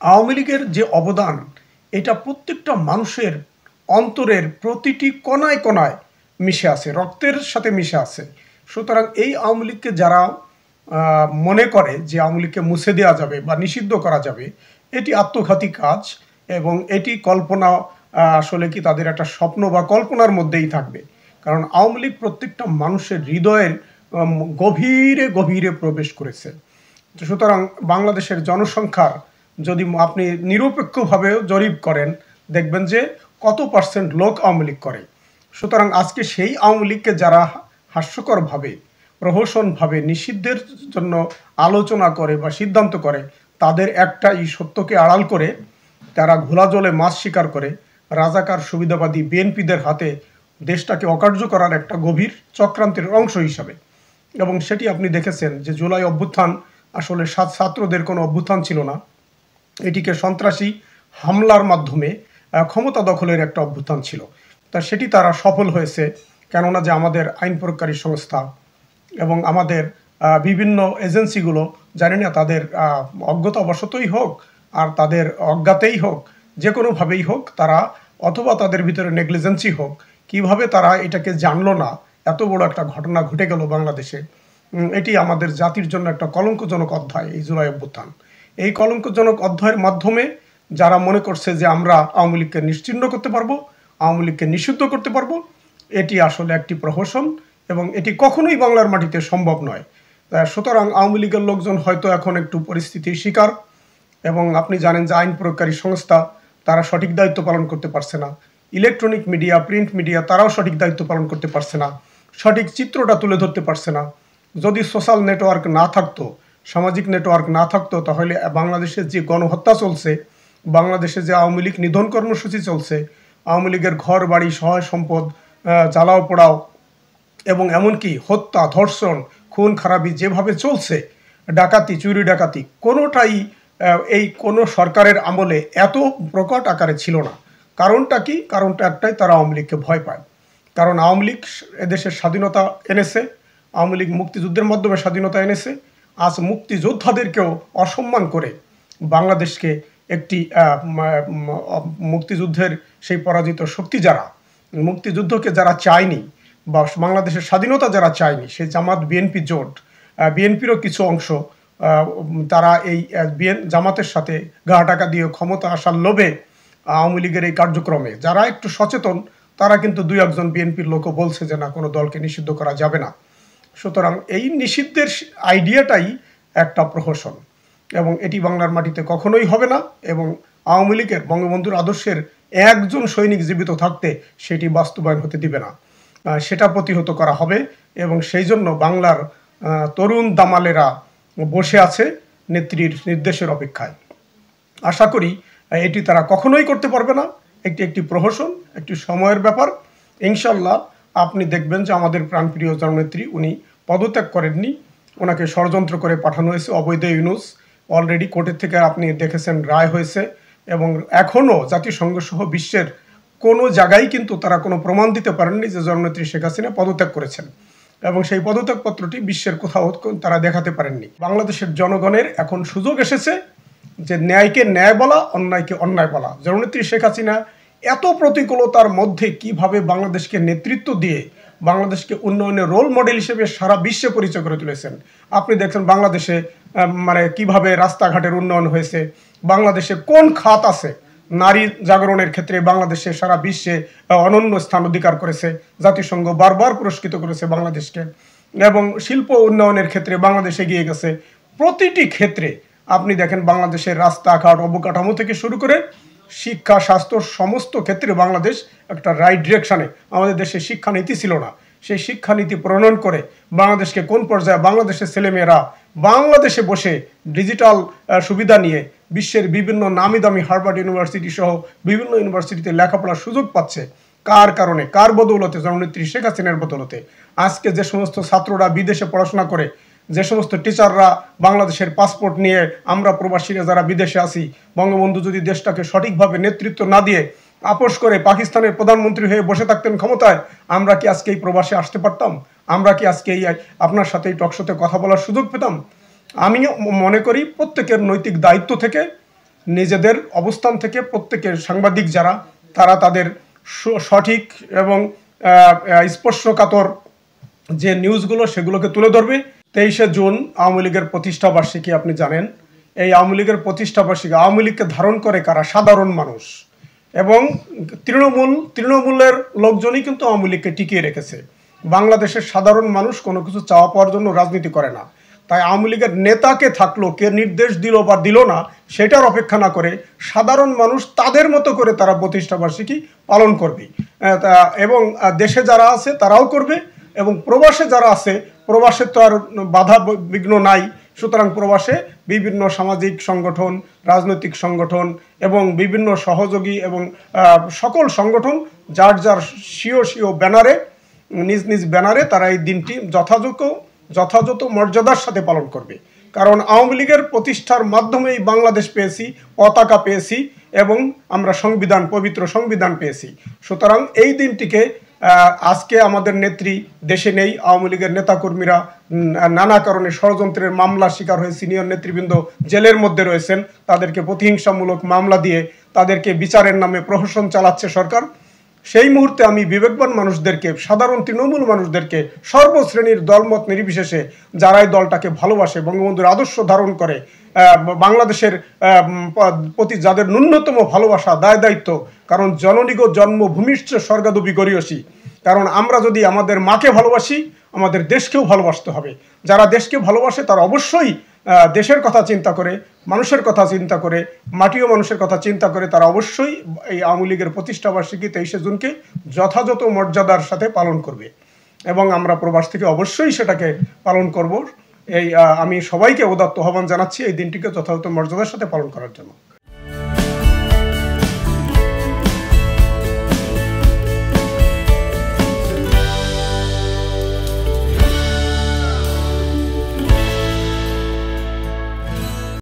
আওয়ামী লীগের যে অবদান, এটা প্রত্যেকটা মানুষের অন্তরের প্রতিটি কোনায় কোনায় মিশে আছে, রক্তের সাথে মিশে আছে। সুতরাং এই আওয়ামী লীগকে যারা মনে করে যে আওয়ামী লীগকে মুছে দেওয়া যাবে বা নিষিদ্ধ করা যাবে, এটি আত্মঘাতী কাজ এবং এটি কল্পনা, আসলে কি তাদের একটা স্বপ্ন বা কল্পনার মধ্যেই থাকবে। কারণ আওয়ামী লীগ প্রত্যেকটা মানুষের হৃদয়ের গভীরে গভীরে প্রবেশ করেছে। সুতরাং বাংলাদেশের জনসংখ্যার যদি আপনি নিরপেক্ষভাবেও জরিপ করেন, দেখবেন যে কত পার্সেন্ট লোক আওয়ামী লীগ করে। সুতরাং আজকে সেই আওয়ামী লীগকে যারা হাস্যকরভাবে, প্রহসনভাবে নিষিদ্ধের জন্য আলোচনা করে বা সিদ্ধান্ত করে, তাদের একটাই সত্যকে আড়াল করে তারা ঘোলা জলে মাছ শিকার করে রাজাকার সুবিধাবাদী বিএনপিদের হাতে দেশটাকে অকার্য করার একটা গভীর চক্রান্তের অংশ হিসাবে। এবং সেটি আপনি দেখেছেন যে জুলাই অভ্যুত্থান আসলে ছাত্রদের কোনো অভ্যুত্থান ছিল না, এটিকে সন্ত্রাসী হামলার মাধ্যমে ক্ষমতা দখলের একটা অভ্যুত্থান ছিল। তা সেটি তারা সফল হয়েছে, কেননা যে আমাদের আইন প্রয়োগকারী সংস্থা এবং আমাদের বিভিন্ন এজেন্সিগুলো, জানি না তাদের অজ্ঞতাবশতই হোক আর তাদের অজ্ঞাতেই হোক, যে কোনোভাবেই হোক তারা, অথবা তাদের ভিতরে নেগলিজেন্সি হোক, কিভাবে তারা এটাকে জানলো না এত বড় একটা ঘটনা ঘটে গেল বাংলাদেশে। এটি আমাদের জাতির জন্য একটা কলঙ্কজনক অধ্যায় এই জুলাই অভ্যুত্থান। এই কলঙ্কজনক অধ্যায়ের মাধ্যমে যারা মনে করছে যে আমরা আওয়ামী লীগকে নিশ্চিহ্ন করতে পারবো, আওয়ামী লীগকে নিষিদ্ধ করতে পারবো, এটি আসলে একটি প্রহসন এবং এটি কখনোই বাংলার মাটিতে সম্ভব নয়। সুতরাং আওয়ামী লীগের লোকজন হয়তো এখন একটু পরিস্থিতির শিকার, এবং আপনি জানেন যে আইন প্রয়োগকারী সংস্থা তারা সঠিক দায়িত্ব পালন করতে পারছে না, ইলেকট্রনিক মিডিয়া, প্রিন্ট মিডিয়া তারাও সঠিক দায়িত্ব পালন করতে পারছে না, সঠিক চিত্রটা তুলে ধরতে পারছে না। যদি সোশ্যাল নেটওয়ার্ক না থাকতো, সামাজিক নেটওয়ার্ক না থাকতো, তাহলে বাংলাদেশের যে গণহত্যা চলছে, বাংলাদেশে যে আওয়ামী লীগ নিধন কর্মসূচি চলছে, আওয়ামী লীগের ঘর বাড়ি সহায় সম্পদ জ্বালাও পোড়াও এবং এমনকি হত্যা, ধর্ষণ, খুন খারাপি যেভাবে চলছে, ডাকাতি, চুরি ডাকাতি, কোনোটাই এই কোনো সরকারের আমলে এত প্রকট আকারে ছিল না। কারণটা কি? কারণটা একটাই, তারা আওয়ামী লীগকে ভয় পায়। কারণ আওয়ামী লীগ এদেশের স্বাধীনতা এনেছে, আওয়ামী লীগ মুক্তিযুদ্ধের মাধ্যমে স্বাধীনতা এনেছে। আজ মুক্তিযোদ্ধাদেরকেও অসম্মান করে বাংলাদেশকে একটি মুক্তিযুদ্ধের সেই পরাজিত শক্তি যারা, মুক্তিযুদ্ধকে যারা চায়নি বা বাংলাদেশের স্বাধীনতা যারা চায়নি, সেই জামাত বিএনপি জোট, বিএনপিরও কিছু অংশ, তারা এই জামাতের সাথে গা টাকা দিয়ে ক্ষমতা আসার লোভে আওয়ামী লীগের এই কার্যক্রমে যারা একটু সচেতন, তারা কিন্তু দুই একজন বিএনপির লোকও বলছে যে না, কোনো দলকে নিষিদ্ধ করা যাবে না। সুতরাং এই নিষিদ্ধের আইডিয়াটাই একটা প্রহসন এবং এটি বাংলার মাটিতে কখনোই হবে না। এবং আওয়ামী লীগের বঙ্গবন্ধুর আদর্শের একজন সৈনিক জীবিত থাকতে সেটি বাস্তবায়ন হতে দিবে না, সেটা প্রতিহত করা হবে। এবং সেই জন্য বাংলার তরুণ দামালেরা বসে আছে নেত্রীর নির্দেশের অপেক্ষায়। আশা করি এটি তারা কখনোই করতে পারবে না। একটি প্রহসন, একটি সময়ের ব্যাপার। ইনশাল্লাহ আপনি দেখবেন যে আমাদের প্রাণপ্রিয় জননেত্রী উনি পদত্যাগ করেননি, ওনাকে ষড়যন্ত্র করে পাঠানো হয়েছে। অবৈধ ইউনূস অলরেডি কোর্টের থেকে আপনি দেখেছেন রায় হয়েছে, এবং এখনও জাতিসংঘ সহ বিশ্বের কোনো জায়গায় কিন্তু তারা কোনো প্রমাণ দিতে পারেননি যে জননেত্রী শেখ হাসিনা পদত্যাগ করেছেন, এবং সেই পদত্যাগপত্রটি বিশ্বের কোথাও তারা দেখাতে পারেননি। বাংলাদেশের জনগণের এখন সুযোগ এসেছে যে ন্যায়কে ন্যায় বলা, অন্যায়কে অন্যায় বলা। জননেত্রী শেখ হাসিনা এত প্রতিকূলতার মধ্যে কিভাবে বাংলাদেশকে নেতৃত্ব দিয়ে বাংলাদেশকে উন্নয়নের রোল মডেল হিসেবে সারা বিশ্বে পরিচয় করে তুলেছেন। আপনি দেখছেন বাংলাদেশে মানে কিভাবে রাস্তাঘাটের উন্নয়ন হয়েছে, বাংলাদেশে কোন খাত আছে নারী জাগরণের ক্ষেত্রে বাংলাদেশে সারা বিশ্বে অনন্য স্থান অধিকার করেছে, জাতিসংঘ বারবার পুরস্কৃত করেছে বাংলাদেশকে, এবং শিল্প উন্নয়নের ক্ষেত্রে বাংলাদেশ এগিয়ে গেছে। প্রতিটি ক্ষেত্রে আপনি দেখেন বাংলাদেশের রাস্তাঘাট, অবকাঠামো থেকে শুরু করে শিক্ষা, স্বাস্থ্য, সমস্ত ক্ষেত্রে বাংলাদেশ একটা রাইট ডিরেকশানে। আমাদের দেশে শিক্ষানীতি ছিল না, সেই শিক্ষানীতি প্রণয়ন করে বাংলাদেশকে কোন পর্যায়ে বাংলাদেশের ছেলেমেয়েরা বাংলাদেশে বসে ডিজিটাল সুবিধা নিয়ে বিশ্বের বিভিন্ন নামি দামি হার্ভার্ড ইউনিভার্সিটি সহ বিভিন্ন ইউনিভার্সিটিতে লেখাপড়ার সুযোগ পাচ্ছে। কার কারণে? কার বদৌলতে? জননেত্রী শেখ হাসিনার বদৌলতে। আজকে যে সমস্ত ছাত্ররা বিদেশে পড়াশোনা করে, যে সমস্ত টিচাররা বাংলাদেশের পাসপোর্ট নিয়ে আমরা প্রবাসীরা যারা বিদেশে আছি, বঙ্গবন্ধু যদি দেশটাকে সঠিকভাবে নেতৃত্ব না দিয়ে আপোষ করে পাকিস্তানের প্রধানমন্ত্রী হয়ে বসে থাকতেন ক্ষমতায়, আমরা কি আজকে এই প্রবাসে আসতে পারতাম? আমরা কি আজকে এই আপনার সাথে এই টকশোতে কথা বলার সুযোগ পেতাম? আমি মনে করি প্রত্যেকের নৈতিক দায়িত্ব থেকে নিজেদের অবস্থান থেকে প্রত্যেকের সাংবাদিক যারা তারা তাদের সঠিক এবং স্পর্শকাতর যে নিউজগুলো সেগুলোকে তুলে ধরবে। 23শে জুন আওয়ামী লীগের প্রতিষ্ঠাবার্ষিকী, আপনি জানেন এই আওয়ামী লীগের প্রতিষ্ঠাবার্ষিকী। আওয়ামী লীগকে ধারণ করে কারা? সাধারণ মানুষ এবং তৃণমূলের লোকজনই কিন্তু আওয়ামী লীগকে টিকিয়ে রেখেছে। বাংলাদেশের সাধারণ মানুষ কোনো কিছু চাওয়া পাওয়ার জন্য রাজনীতি করে না। তাই আওয়ামী লীগের নেতাকে থাকলো, কে নির্দেশ দিল বা দিল না সেটার অপেক্ষা না করে সাধারণ মানুষ তাদের মতো করে তারা প্রতিষ্ঠাবার্ষিকী পালন করবে এবং দেশে যারা আছে তারাও করবে এবং প্রবাসে যারা আছে, প্রবাসে তো আর বাধা বিঘ্ন নাই, সুতরাং প্রবাসে বিভিন্ন সামাজিক সংগঠন, রাজনৈতিক সংগঠন এবং বিভিন্ন সহযোগী এবং সকল সংগঠন যার যার স্বীয় ব্যানারে, নিজ নিজ ব্যানারে তারা এই দিনটি যথাযথ মর্যাদার সাথে পালন করবে। কারণ আওয়ামী লীগের প্রতিষ্ঠার মাধ্যমেই বাংলাদেশ পেয়েছি, পতাকা পেয়েছি এবং আমরা পবিত্র সংবিধান পেয়েছি। সুতরাং এই দিনটিকে আজকে আমাদের নেত্রী দেশে নেই, আওয়ামী লীগের নেতাকর্মীরা নানা কারণে ষড়যন্ত্রের মামলার শিকার হয়ে সিনিয়র নেতৃবৃন্দ জেলের মধ্যে রয়েছেন, তাদেরকে প্রতিহিংসামূলক মামলা দিয়ে তাদেরকে বিচারের নামে প্রহসন চালাচ্ছে সরকার। সেই মুহূর্তে আমি বিবেকবান মানুষদেরকে, সাধারণ তৃণমূল মানুষদেরকে, সর্বশ্রেণীর দলমত নির্বিশেষে যারা এই দলটাকে ভালোবাসে, বঙ্গবন্ধুর আদর্শ ধারণ করে, বাংলাদেশের প্রতি যাদের ন্যূনতম ভালোবাসা, দায় দায়িত্ব, কারণ জননীগ জন্মভূমিশ্চ স্বর্গাদপি গরীয়সী, কারণ আমরা যদি আমাদের মাকে ভালোবাসি আমাদের দেশকেও ভালোবাসতে হবে। যারা দেশকে ভালোবাসে তারা অবশ্যই দেশের কথা চিন্তা করে, মানুষের কথা চিন্তা করে, মাটি ও মানুষের কথা চিন্তা করে তারা অবশ্যই এই আওয়ামী লীগের প্রতিষ্ঠাবার্ষিকী 23শে জুনকে যথাযথ মর্যাদার সাথে পালন করবে এবং আমরা প্রবাস থেকে অবশ্যই সেটাকে পালন করব। আমি সবাইকে উদাত্ত আহ্বান জানাচ্ছি এই দিনটিকে যথাযথ মর্যাদার সাথে পালন করার জন্য।